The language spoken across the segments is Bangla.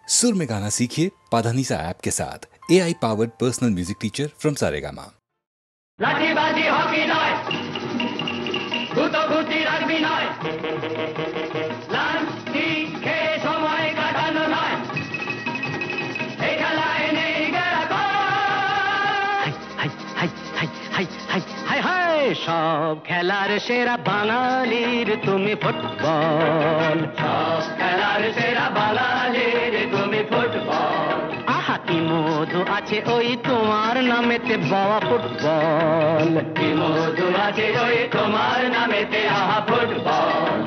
सुर में गाना सीखिए पाधानीसा ऐप के साथ। AI powered personal music teacher from Saregama. লাঠিবাজি হকি নয়, গুতোগুতি রাগবি নয়, লাঠি খেয়ে সময় কাটানো নয়, এই খেলায় নেই গেরাকয়। হাই হাই হাই হাই হাই হাই হাই, সব খেলার সেরা বাঙালির তুমি ফুটবল, সব খেলার সেরা বাঙালির তুমি ফুটবল। আহা কি মধু আছে ওই তোমার নামেতে বাবা ফুটবল, কি মধু আছে ওই তোমার নামেতে আহা ফুটবল।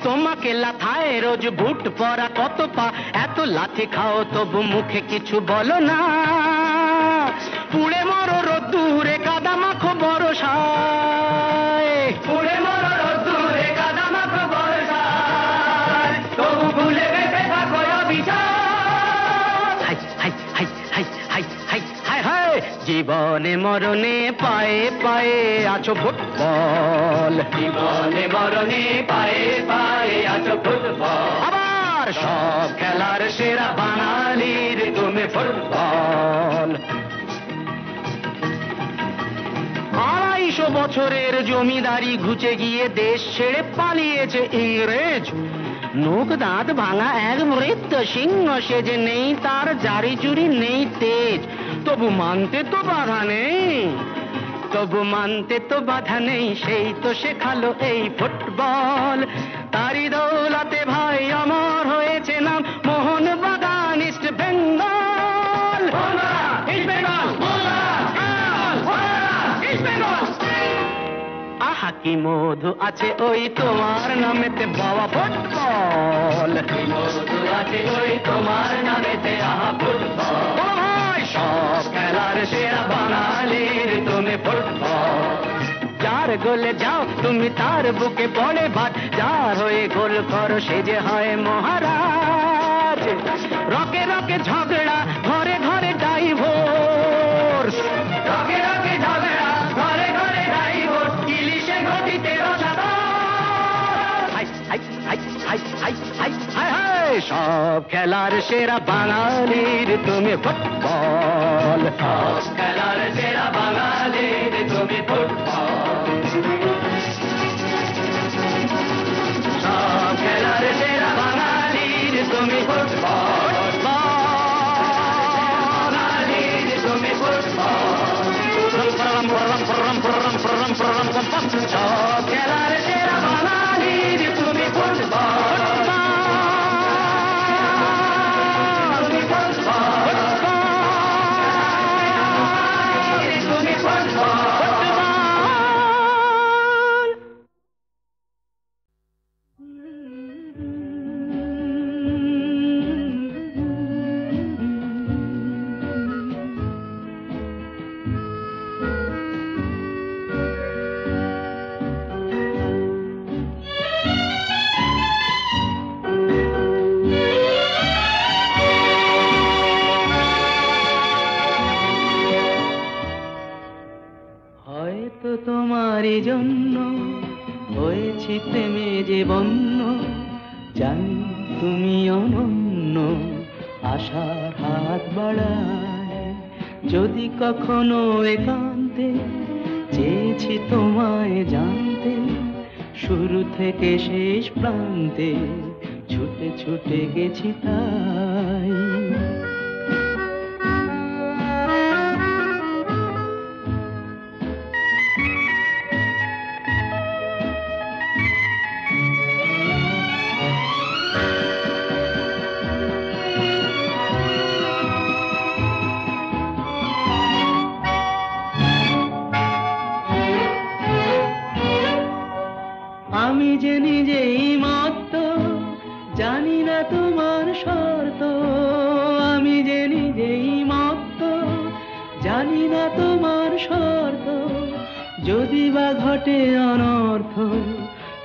তোমাকে লাথায় রোজ বুট পরা কত পা, এত লাথি খাও তবু মুখে কিছু বলো না, পুড়ে মরো রোদ্দুরে কাদা মাখো বরসায়, পুড়ে মরো রোদ্দুরে কাদা মাখো বরসায়, তবু ভুলে বেঁচে থাকো অবিচার। হাই হাই হাই হাই হাই হাই হাই হাই, জীবনে মরণে পায়ে পায়ে আছো ফুটবল, জীবনে মরণে পায়ে পায়ে আছো ফুটবল। আবার সব খেলার সেরা বাঙালির তুমি ফুটবল। 250 বছরের জমিদারি ঘুচে গিয়ে দেশ ছেড়ে পালিয়েছে ইংরেজ, নোক দাঁত ভাঙা এক মৃত সিংহ সেজে, নেই তার জারি জুরি নেই তেজ, তবু মানতে তো বাধা নেই, তবু মানতে তো বাধা নেই, সেই তো শেখালো এই ফুটবল। তারি দৌলতে ভাই অমর হয়েছে নাম মোহন বাগান ইস্ট বেঙ্গল। আহা কি মধু আছে ওই তোমার নামেতে বাবা ফুটবল, কি মধু আছে ওই তোমার নামেতে আহা ফুটবল। সব খেলার সেরা বাঙালির তুমি ফুটবল। যার গোলে যাও তুমি তার বুকে পড়ে ভাত, যার হয়ে গোল করো সে যে হয় মহারাজ। রকে রকে ঝগড়া ঘরে ঘরে ডাইভোর্স, রকে রকে ঝগড়া ঘরে ঘরে ডাইভোর্স, ইলিশে ঘটিতে রসাদা। হাই হাই হাই হাই হাই হাই হাই হাই, সব খেলার সেরা বাঙালির তুমি ফুটবল, সব খেলার সেরা বাঙালির তুমি ফুটবল, সব খেলার সেরা বাঙালির তুমি ফুটবল, বাঙালির তুমি ফুটবল। সব খেলার সেরা বাঙালির তুমি ফুটবল। হয়তো তোমারই জন্য হয়েছি প্রেমে যে বন্য, জানি তুমি অনন্য, আশার হাত বাড়ায় যদি কখনো একান্তে, চেয়েছি তোমায় জানতে, শুরু থেকে শেষ প্রান্তে ছুটে ছুটে গেছি তাই। আমি যে নিজেই মত্ত, জানি না তোমার শর্ত, আমি যে নিজেই মত্ত, জানি না তোমার শর্ত, যদি বা ঘটে অনর্থ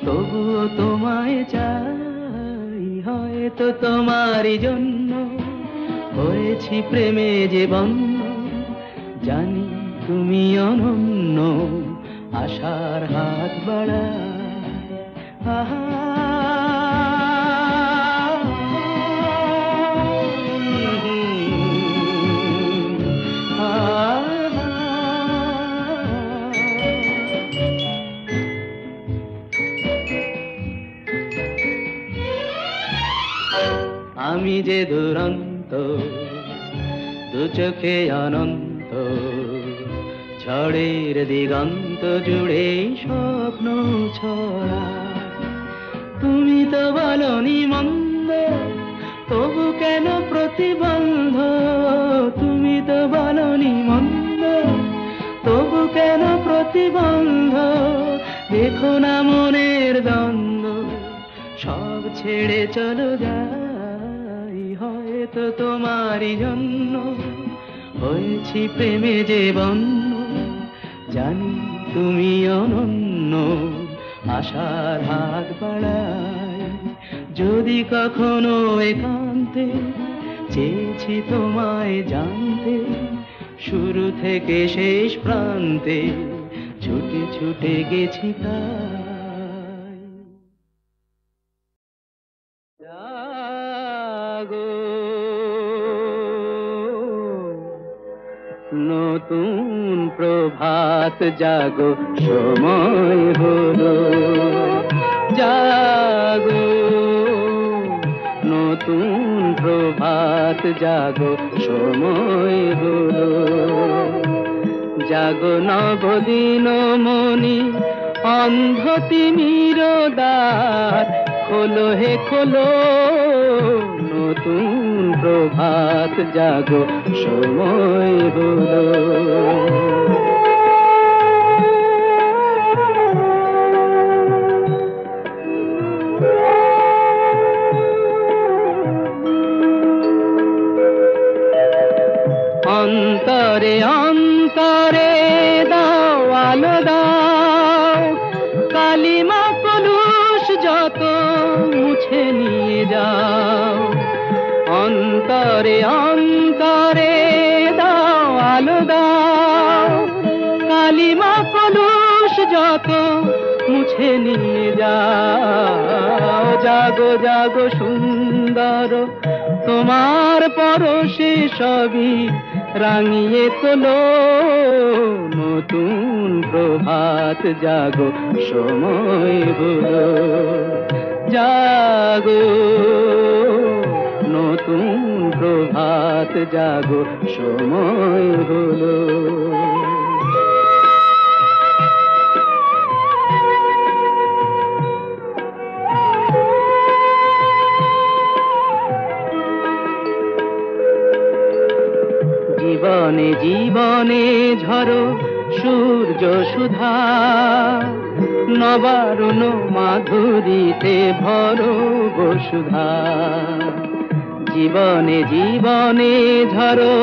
তবুও তোমায় চাই। হয়তো তোমারই জন্য হয়েছি প্রেমে যে বন্য, জানি তুমি অনন্য আশার হাত বাড়ায় আহা আমি যে দুরন্ত দু চোখে অনন্ত ঝড়ের দিগন্ত জুড়ে স্বপ্ন ছড়া তুমি তো বলনি মন্দ তবু কেন প্রতিবন্ধ তুমি তো বলনি মন্দ তবু কেন প্রতিবন্ধ দেখো না মনের দ্বন্দ্ব সব ছেড়ে চলো যাই হয়তো তোমারই জন্য হয়েছি প্রেমে যে বন্য জানি তুমি অনন্য আশার হাত বাড়ায় যদি কখনো একান্তে চেয়েছি তোমায় জানতে শুরু থেকে শেষ প্রান্তে ছুটে ছুটে গেছি তাই জাগো নতুন প্রভাত জাগো সময় হলো জাগো নতুন প্রভাত জাগো সময় হলো জাগো নবদিন মনি অন্ধ তিমির দ্বার খোলো হে খোলো নতুন প্রভাত জাগো সময় হলো অন্তরে অন্তরে দাও আলো দাও কালিমা কলুষ যত মুছে নিয়ে যাও অন্তরে অন্তরে দাও আলো দাও কালিমা কলুষ যত মুছে নিয়ে যাও জাগো জাগো সুন্দর তোমার পরশে সবই রাঙিয়ে তোলো নতুন প্রভাত জাগো সময় হলো জাগো নতুন প্রভাত জাগো সময় হলো জীবনে জীবনে ঝরো সূর্য সুধা নবারুণ মাধুরীতে ভরো বসুধা জীবনে জীবনে ঝরো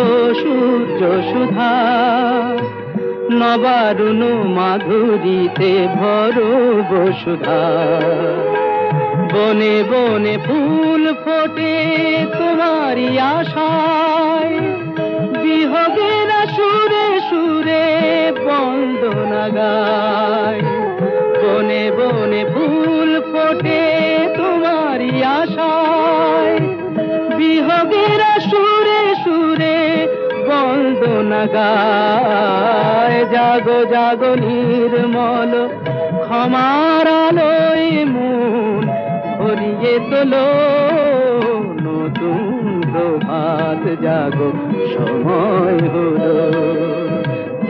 সূর্য সুধা নবারুণ মাধুরীতে ভরো বসুধা বনে বনে ফুল ফোটে তোমারই আশায় বিহগের সুরে সুরে বন্দনা গায় বনে বনে ফুল ফোটে তোমারই আশায় বিহগের সুরে সুরে বন্দনা গায় জাগো জাগো নির্মল ক্ষমার আলোয় মন ভরিয়ে তোলো নতুন প্রভাত জাগো সময় হলো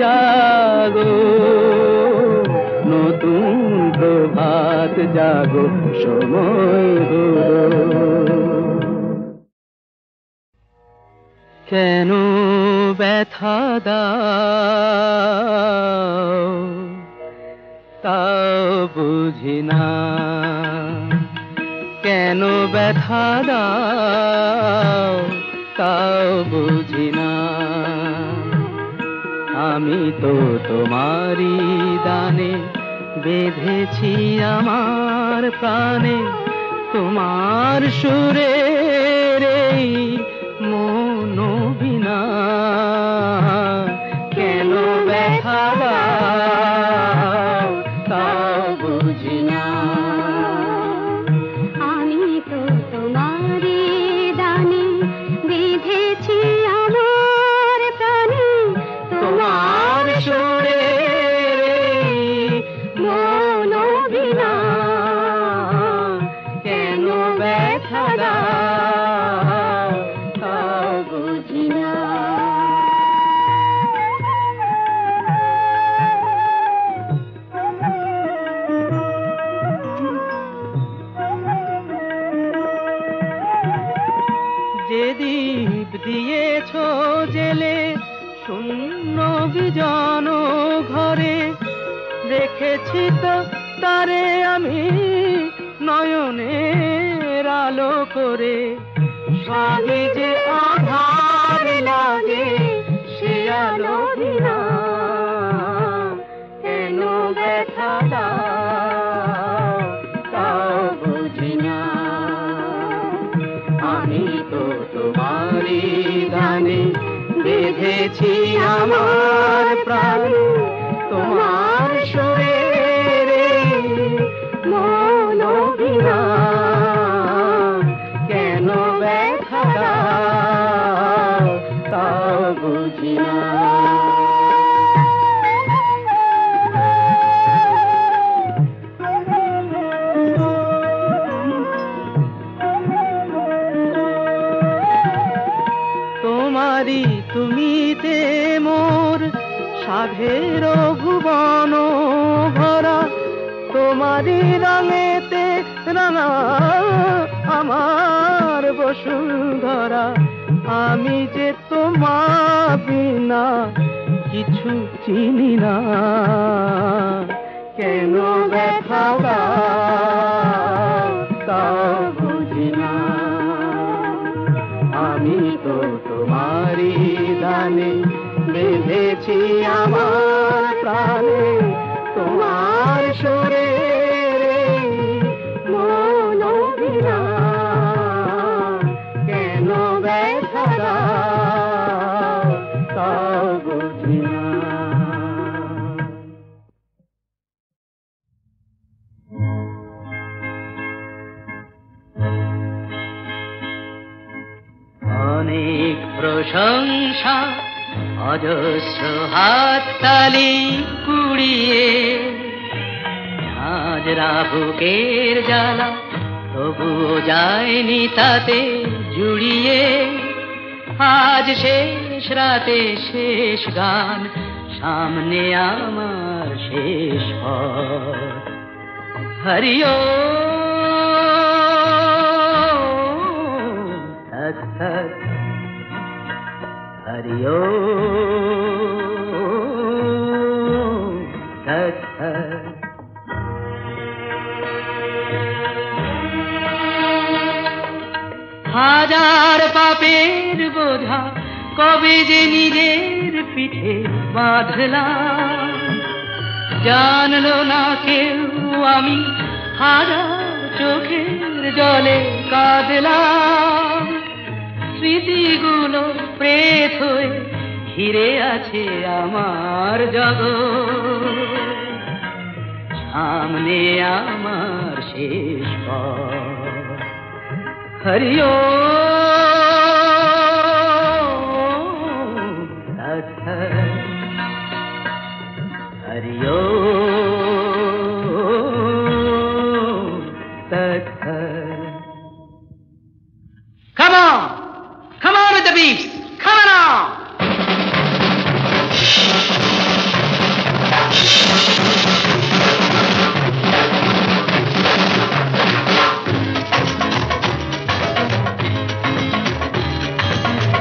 জাগো নতুন প্রভাত জাগো সময় হলো কেন ব্যথা দাও তাও বুঝি না কেন ব্যথা দাও তাও বুঝি না আমি তো তোমারই দানে বেঁধেছি আমার প্রাণে তোমার সুরে রে মন বিনা কেন সরে স্বামী যে আধার লাগে সে আলো বিনা কেন ব্যথা দাও তাও বুঝি না। আমি তো তোমারই গানে বেঁধেছি আমার প্রাণ, তোমার সুরে মন বিনা কেন ব্যথা দাও তাও বুঝি না। তোমারি তুমিতে মোর সাধের ভুবন ভরা, তোমারি রঙেতে রাঙা আমার বসুন্ধরা। আমি যে তোমার বিনা কিছু চিনি না, কেন ব্যথা দাও তাও বুঝি না। আমি তো তোমারই দানে বেঁধেছি আমার প্রাণে, তোমার সুরে মন বিনা কেন ব্যথা দাও তাও বুঝি না। অনেক প্রশংসা অজস্র হাততালি কুড়িয়ে, হাজরা বুকের জ্বালা তবুও যায়নি তাতে জুড়িয়ে। আজ শেষ রাতে শেষ গান, সামনে আমার শেষ পথ। হরিও হরিও হাজার পাপের বোঝা কবে যে নিজের পিঠে বাঁধলাম, জানলো না কেউ আমি হাজার চোখের জলে কাঁদলাম। স্মৃতিগুলো প্রেত হয়ে ঘিরে আছে আমার জগৎ, সামনে আমার শেষ পথ। হরিও হরিও Come on! Come on with the beats! Come on now!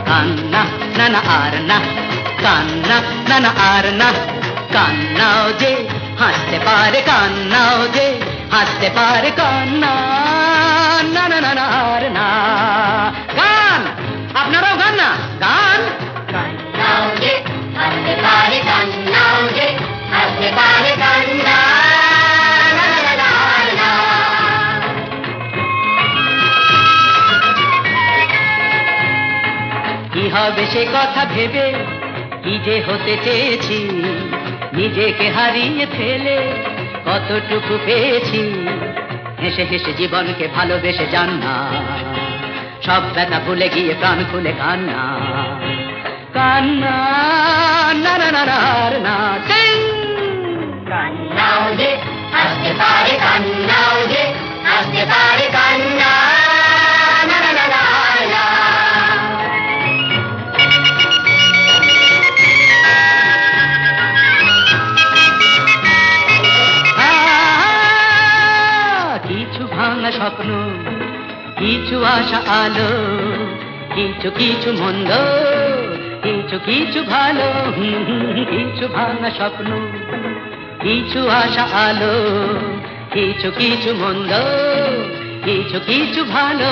Kanna, nana arna, kanna, nana arna, কান্নাও যে হাসতে পারে, কান্নাও যে হাসতে পারে, কান্না না না না আর না। গান আপনারাও গান না, গান। কান্নাও যে হাসতে পারে, কান্নাও যে হাসতে পারে, কান্না না না না আর না। কি হবে সে কথা ভেবে কি যে হতে চেয়েছি, নিজেকে হারিয়ে ফেলে কতটুকু পেয়েছি। হেসে হেসে জীবনকে ভালোবেসে যান না, সব ব্যথা ভুলে গিয়ে প্রাণ খুলে কান্না, কান্না না না না আর না। কান্নাও যে হাসতে পারে, কান্নাও যে হাসতে পারে, কান্না না না না আর না। কিছু ভাঙা স্বপ্ন, কিছু আশা আলো, কিছু কিছু মন্দ, কিছু কিছু ভালো। কিছু ভাঙা স্বপ্ন, কিছু আশা আলো, কিছু কিছু মন্দ, কিছু কিছু ভালো।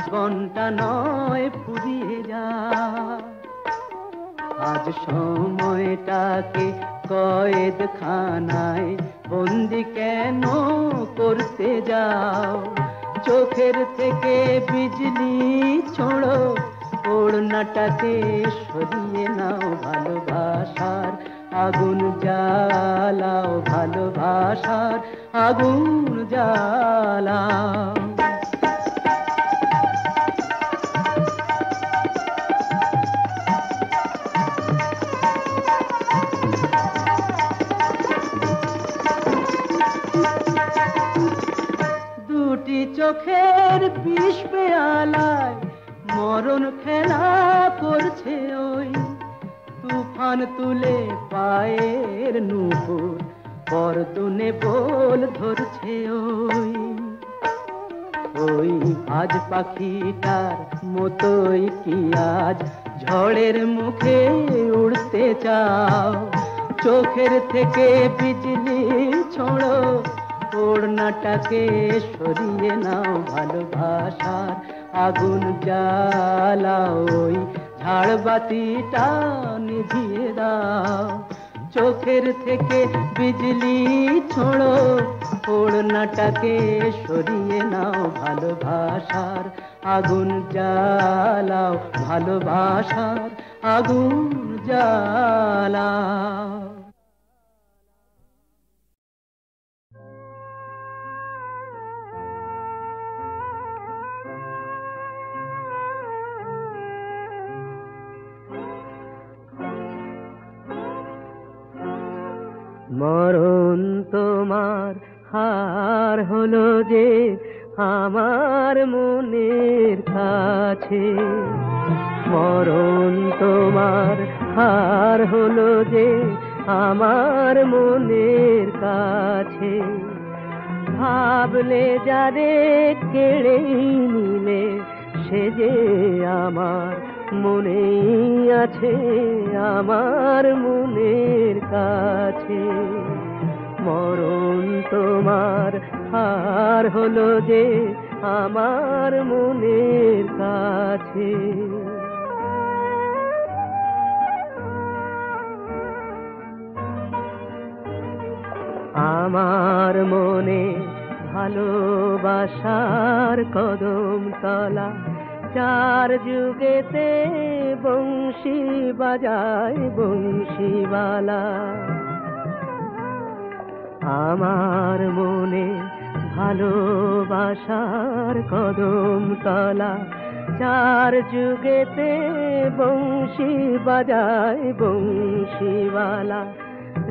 জীবনটা নয় ফুরিয়ে যায়। আজ সময়টাকে কয়েদখানায় বন্দি কেন করতে যাও? চোখের থেকে বিজলি ছোড়ো, ওড়নাটাকে সরিয়ে নাও, ভালোবাসার আগুন জ্বালাও, ভালোবাসার আগুন জ্বালাও। দুটি চোখের বিষ পেয়ালায় মরণ খেলা করছে ওই, তুফান তুলে পায়ের নুপুর পরদুনে বল ধরছে ওই। ওই আজ পাখিটার মতোই কি আজ ঝড়ের মুখে উড়তে চাও? চোখের থেকে বিজলি ছোড়ো, ওড়নাটাকে সরিয়ে নাও, ভালোবাসার আগুন জ্বালাও, ওই ঝাড়বাতিটা নিভিয়ে দাও। চোখের থেকে বিজলি ছোড়ো, ওড়নাটাকে সরিয়ে নাও, ভালোবাসার আগুন জ্বালাও, ভালোবাসার আগুন জ্বালাও। মরণ তোমার হার হলো যে আমার মনের কাছে, মরণ তোমার হার হলো যে আমার মনের কাছে। ভাবলে যারে কেড়ে নিলে সে যে আমার মনেই আছে, আমার মনের কাছে। মরণ তোমার হার হলো যে আমার মনের কাছে। আমার মনে ভালোবাসার কদম তলা, চার যুগেতে বংশী বাজায় বংশীওয়ালা। আমার মনে ভালোবাসার কদম তলা, চার যুগেতে বংশী বাজায় বংশীওয়ালা।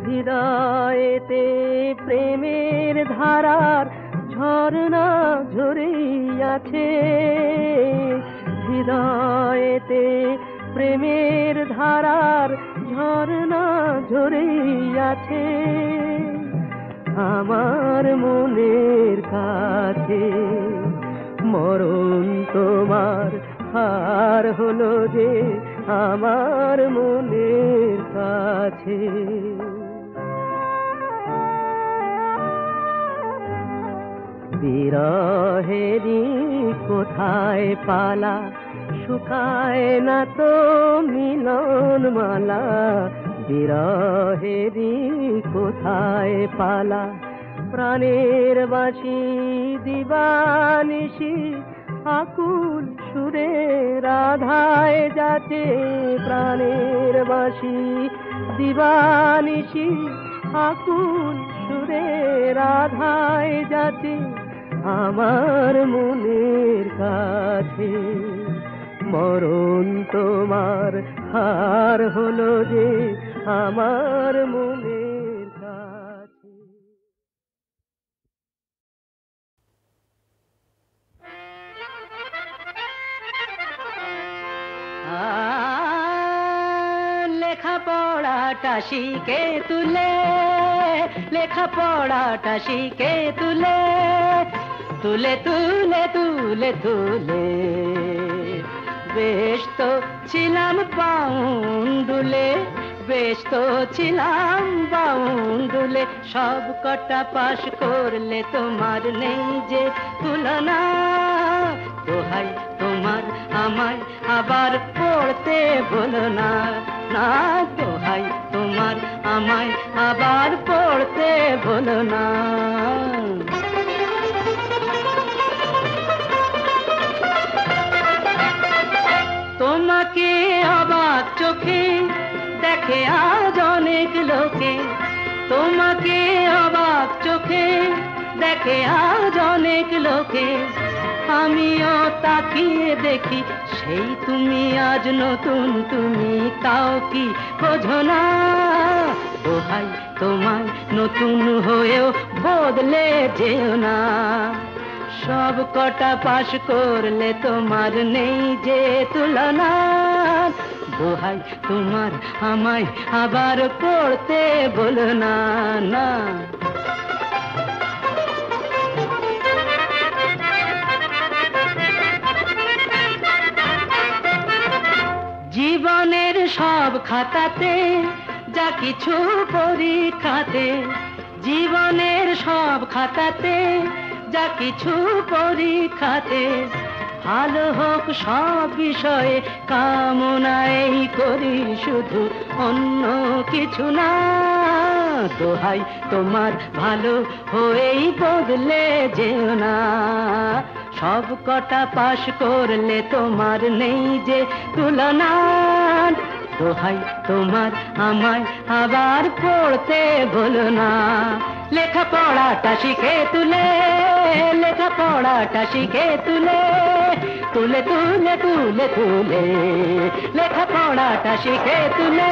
হৃদয়েতে প্রেমের ধারার ঝরনা ঝরিয়াছে, হৃদয়েতে প্রেমের ধারার ঝরনা ঝরিয়াছে। আমার মনের কাছে মরণ তোমার হার হলো যে আমার মনের কাছে। বিরহেরি কোথায় পালা, শুকায় না তো মিলন মালা। বিরহেরি কোথায় পালা, প্রাণের বাঁশি দিবানিশি আকুল সুরে রাধায় যাচ্ছে। প্রাণের বাঁশি দিবানিশি আকুল সুরে রাধায় যাচ্ছে আমার মনের কাছে। মরণ তোমার হার হলো যে আমার মনের কাছে। লেখাপড়াটা শিখে তুলে, লেখাপড়াটা শিখে তুলে, তুলে তুলে তুলে তুলে বেশ তো ছিলাম পাউন্ডুলে, বেশ তো ছিলাম বাউন্ডুলে, সব কটা পাশ করলে তোমার নেই যে তুলনা। দোহাই তোমার আমায় আবার পড়তে বলো না, না দোহাই তোমার আমায় আবার পড়তে বলো না। তোমাকে অবাক চোখে দেখে আজ অনেক লোকে, তোমাকে অবাক চোখে দেখে আজ অনেক লোকে। আমিও তাকিয়ে দেখি সেই তুমি আজ নতুন তুমি, তাও কি বোঝো না? দোহাই তোমায় নতুন হয়েও বদলে যেও না। সব কটা পাশ করলে তোমার নেই যে তুলনা। দোহাই তোমার আমায় আবার পড়তে বলো না, না। জীবনের সব খাতাতে যা কিছু পরীক্ষাতে, জীবনের সব খাতাতে যা কিছু পরীক্ষাতে, ভালো হোক সব বিষয়ে কামনাই করি শুধু, অন্য কিছু না। দোহাই তোমার ভালো হয়েই বদলে যেও না। সব কটা পাশ করলে তোমার নেই যে তুলনা। দোহাই তোমার আমায় আবার পড়তে বলো না। লেখাপড়াটা শিখে তুলে, লেখাপড়াটা শিখে তুলে, তুলে তুলে তুলে তুলে, লেখাপড়াটা শিখে তুলে।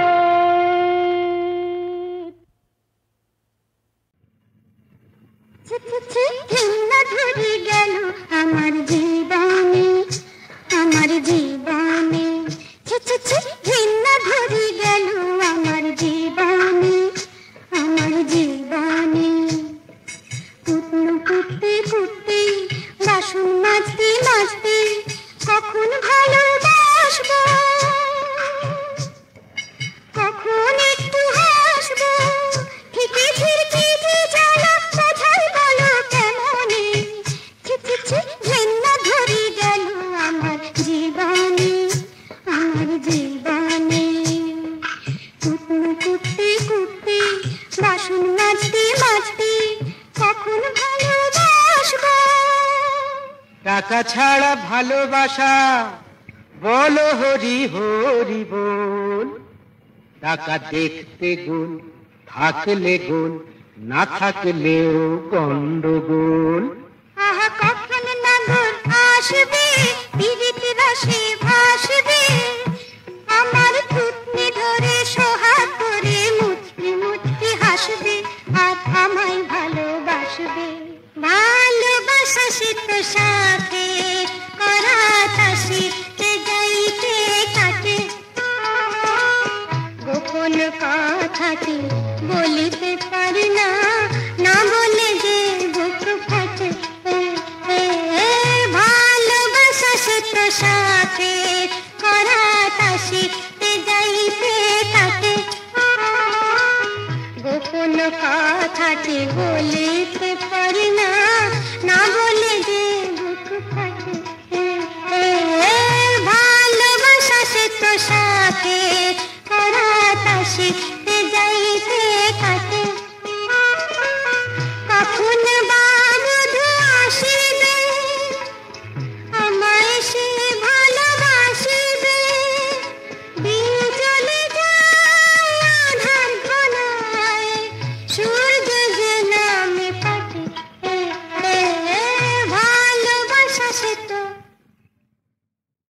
ঘৃণা ধরে গেল আমার জীবনে, আমার জীবনে ঘৃণা ধরে গেল আমার জীবনে, আমার জীবনে। কুটনো কুটতে কুটতে বাসন মাজতে মাজতে কখন ভালোবাসবো, কখন একটু হাসবো, ঠিকই ফিরকি যে জ্বালা কোথায় বলো কেমনে। ঘৃণা ধরে গেল আমার জীবনে, আমার জীবনে। কুটনো কুটতে কুটতে বাসন মাজতে মাজতে কখন ভালোবাসবো। টাকা ছাড়া ভালোবাসা বলো হরি হরি বল। টাকা দেখতে গোল, থাকলে গোল, না থাকলেও গন্ডগোল। আহা কখন নাগর আসবে, পীড়িত রসে ভাসবে, আমার থুতনি ধরে সোহাগ করে মুচকি মুচকি হাসবে, আর আমায় ভালোবাসবে। ভালোবাসা সে তো সাথে করা তাসে কে যাইতে কাটে, গোপন কথাটি বলিতে পারি না, না বলে যে বুক ফাটে। ভালোবাসা সে তো সাথে করা তাসে কে যাইতে কাটে, গোপন কথাটি বলিতে পারি